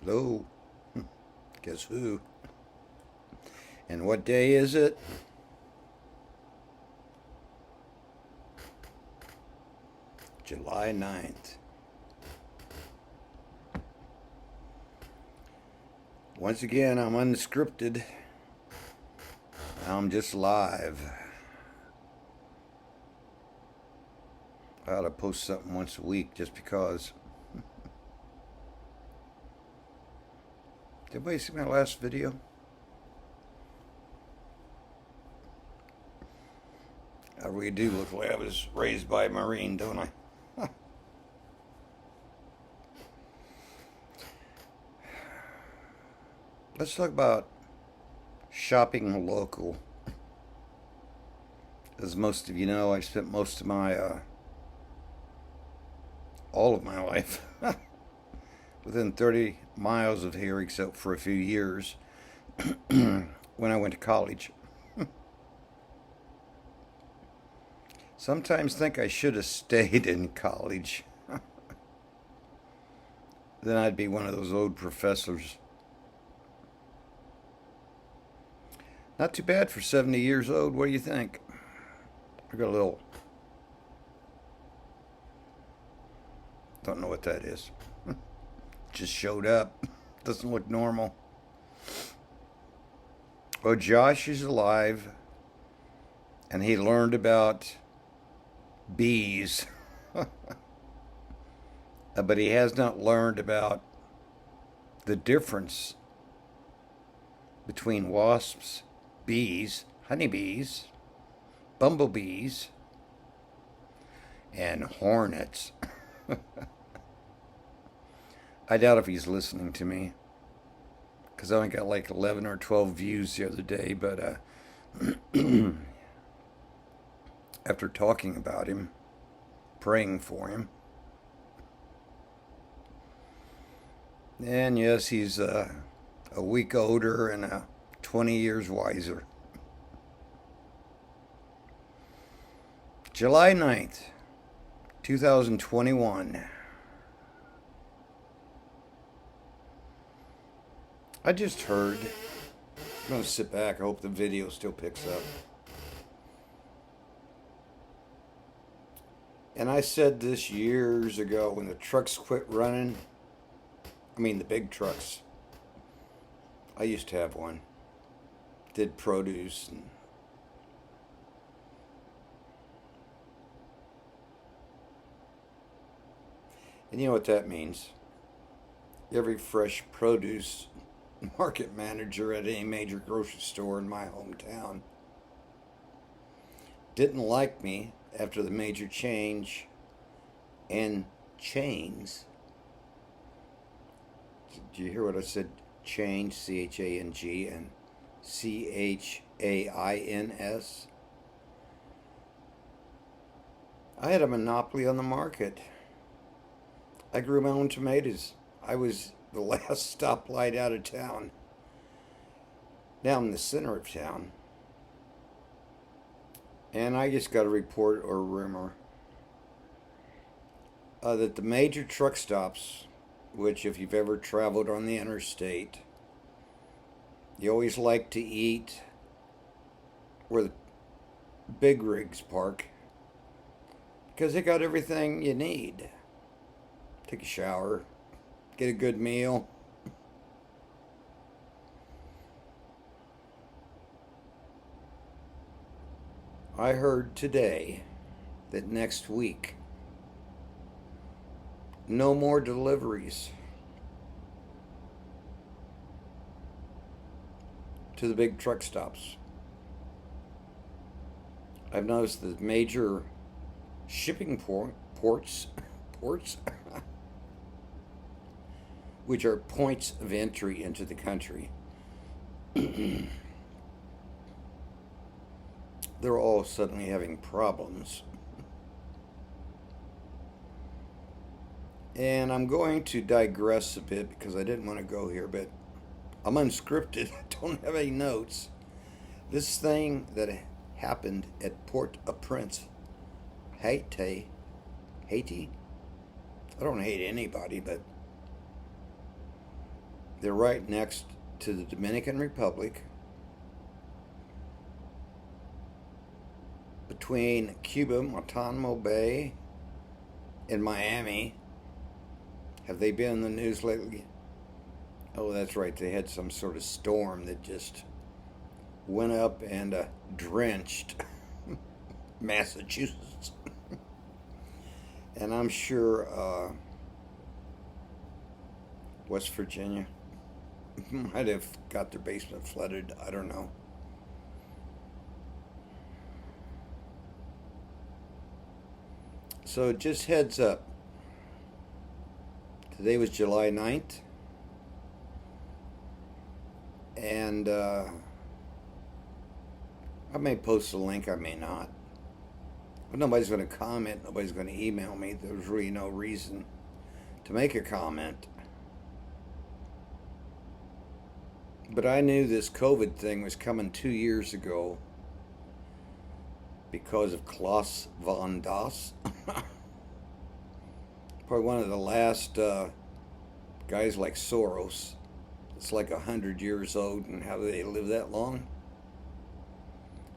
Hello. Guess who? And what day is it? July 9th. Once again, I'm unscripted. I'm just live. I ought to post something once a week just because. Did anybody see my last video? I really do look like I was raised by a Marine, don't I? Let's talk about shopping local. As most of you know, I spent most of all of my life within 30 miles of here, except for a few years when I went to college. Sometimes think I should have stayed in college. Then I'd be one of those old professors. Not too bad for 70 years old. What do you think? I got a little. Don't know what that is. Just showed up. Doesn't look normal. Well, Josh is alive, and he learned about bees. But he has not learned about the difference between wasps, bees, honeybees, bumblebees, and hornets. I doubt if he's listening to me, because I only got like 11 or 12 views the other day, but after talking about him, praying for him, and yes, he's a week older and 20 years wiser. July 9th, 2021. I just heard. I'm going to sit back. I hope the video still picks up. And I said this years ago when the trucks quit running. I mean, the big trucks. I used to have one. Did produce and you know what that means. Every fresh produce market manager at any major grocery store in my hometown didn't like me after the major change in chains. Did you hear what I said? Change, C-H-A-N-G, and C-H-A-I-N-S. I had a monopoly on the market. I grew my own tomatoes. I was the last stoplight out of town. Now I'm in the center of town. And I just got a report or rumor that the major truck stops, which if you've ever traveled on the interstate, you always like to eat where the big rigs park because they got everything you need. Take a shower, get a good meal. I heard today that next week, no more deliveries to the big truck stops. I've noticed that major shipping ports, which are points of entry into the country, they're all suddenly having problems. And I'm going to digress a bit because I didn't want to go here, but I'm unscripted. I don't have any notes. This thing that happened at Port-au-Prince, Haiti. I don't hate anybody, but They're right next to the Dominican Republic, between Cuba, Guantanamo Bay, and Miami. Have they been in the news lately? Oh, that's right. They had some sort of storm that just went up and drenched Massachusetts. And I'm sure West Virginia might have got their basement flooded. I don't know. So just heads up. Today was July 9th. And I may post a link, I may not. But nobody's going to comment. Nobody's going to email me. There's really no reason to make a comment. But I knew this COVID thing was coming 2 years ago because of Klaus von Das. Probably one of the last guys like Soros. It's like 100 years old, and how do they live that long?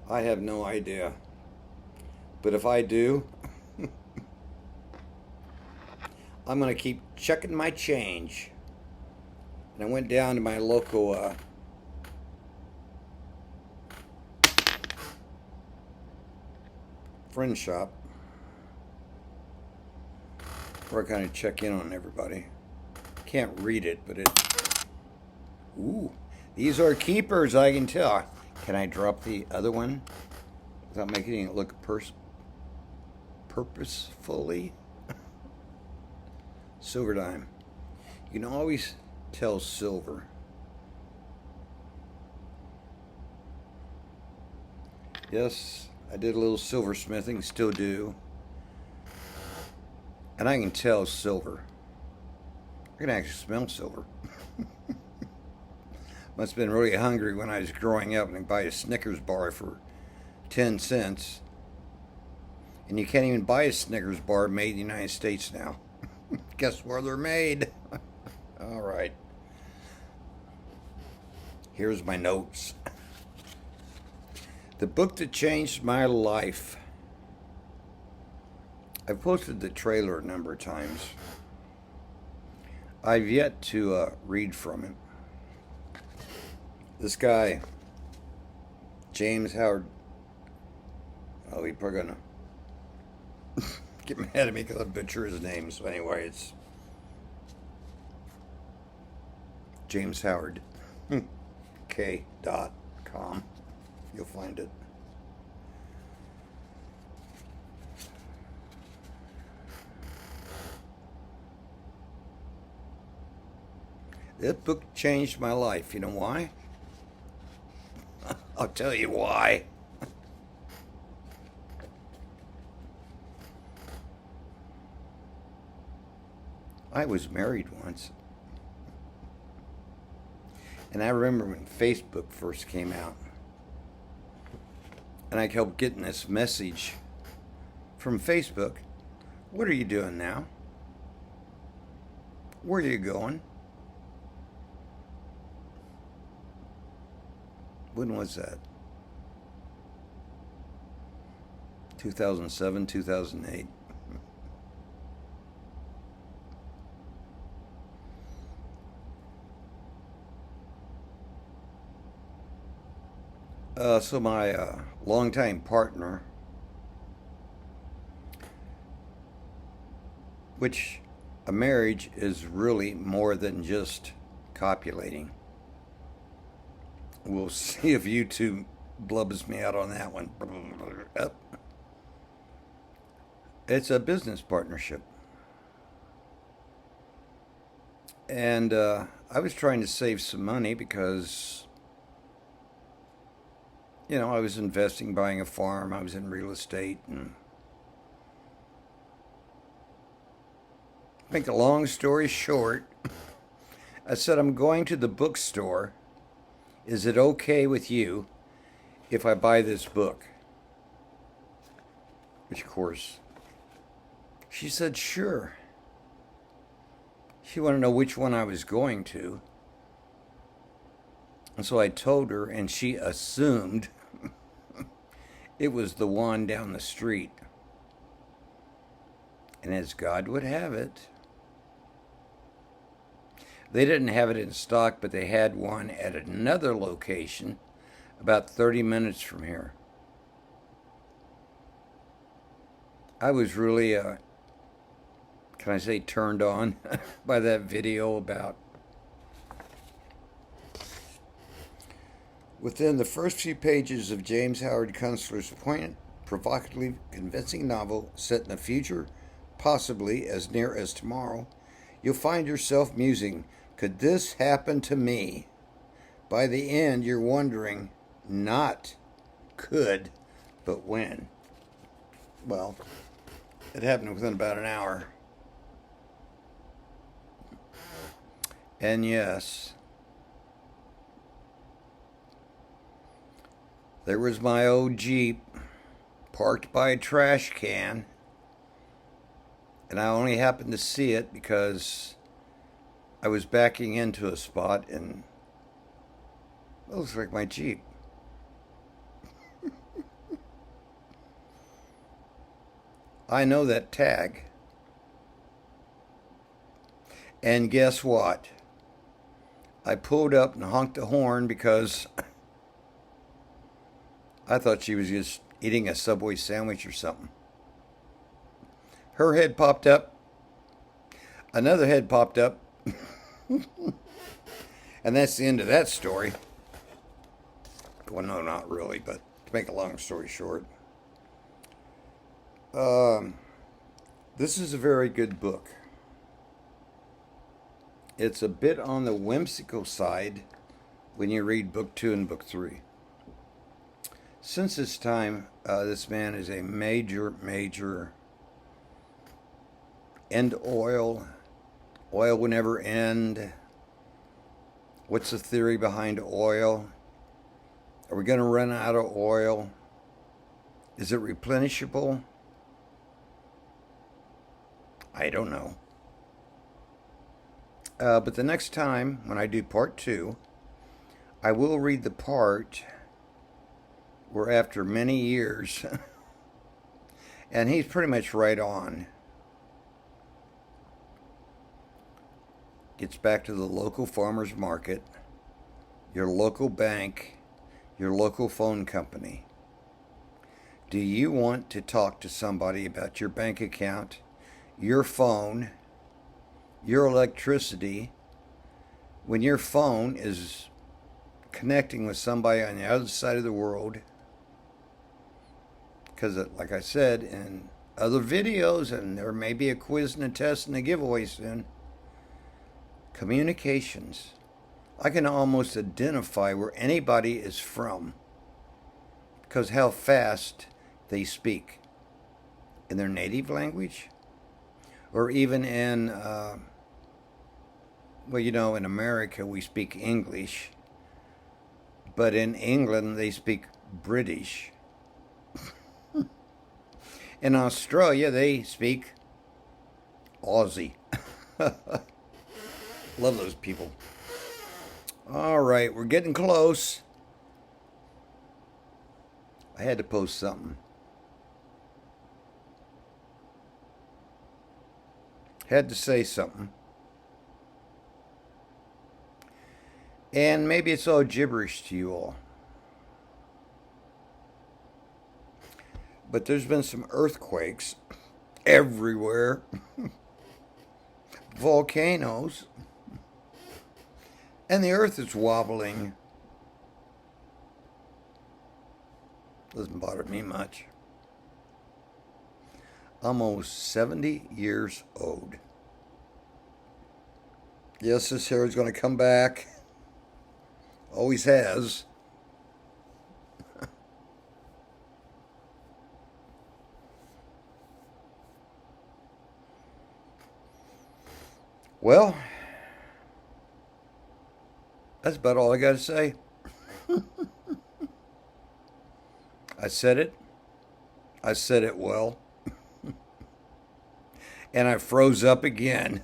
I have no idea. But if I do, I'm going to keep checking my change. And I went down to my local friend shop where I kind of check in on everybody. Can't read it, but it... Ooh, these are keepers, I can tell. Can I drop the other one without making it look purposefully? Silver dime. You can always tell silver. Yes, I did a little silversmithing, still do. And I can tell silver. I can actually smell silver. Must have been really hungry when I was growing up and I'd buy a Snickers bar for 10 cents. And you can't even buy a Snickers bar made in the United States now. Guess where they're made? All right. Here's my notes. The book that changed my life. I've posted the trailer a number of times. I've yet to read from it. This guy, James Howard, oh, he's probably gonna get mad at me because I butcher his name. So anyway, it's James Howard, K.com. You'll find it. That book changed my life. You know why? I'll tell you why. I was married once. And I remember when Facebook first came out. And I kept getting this message from Facebook. What are you doing now? Where are you going? When was that? 2007, 2008. So my longtime partner, which a marriage is really more than just copulating. We'll see if YouTube blubs me out on that one. It's a business partnership. And I was trying to save some money because, you know, I was investing, buying a farm, I was in real estate, and make a long story short, I said, I'm going to the bookstore. Is it okay with you if I buy this book? Which, of course, she said, sure. She wanted to know which one I was going to. And so I told her, and she assumed it was the one down the street. And as God would have it, they didn't have it in stock, but they had one at another location about 30 minutes from here. I was really, can I say, turned on by that video about. Within the first few pages of James Howard Kunstler's poignant, provocatively convincing novel set in the future, possibly as near as tomorrow, you'll find yourself musing, could this happen to me? By the end, you're wondering, not could, but when. Well, it happened within about an hour. And yes, there was my old Jeep parked by a trash can, and I only happened to see it because I was backing into a spot and it looks like my Jeep. I know that tag. And guess what? I pulled up and honked the horn because I thought she was just eating a Subway sandwich or something. Her head popped up. Another head popped up. And that's the end of that story. Well, no, not really, but to make a long story short. This is a very good book. It's a bit on the whimsical side when you read book 2 and book 3. Since this time, this man is a major end oil. Oil will never end. What's the theory behind oil? Are we going to run out of oil? Is it replenishable? I don't know. But the next time, when I do part 2, I will read the part where after many years, and he's pretty much right on, gets back to the local farmer's market, your local bank, your local phone company. Do you want to talk to somebody about your bank account, your phone, your electricity, when your phone is connecting with somebody on the other side of the world? Because, like I said in other videos, and there may be a quiz and a test and a giveaway soon, communications. I can almost identify where anybody is from because how fast they speak in their native language, or even in, well, you know, in America we speak English, but in England they speak British. In Australia they speak Aussie. Love those people. All right, we're getting close. I had to post something. Had to say something. And maybe it's all gibberish to you all. But there's been some earthquakes everywhere. Volcanoes. And the earth is wobbling. Doesn't bother me much. Almost 70 years old. Yes, this hair is going to come back. Always has. Well, that's about all I got to say. I said it. I said it well. And I froze up again.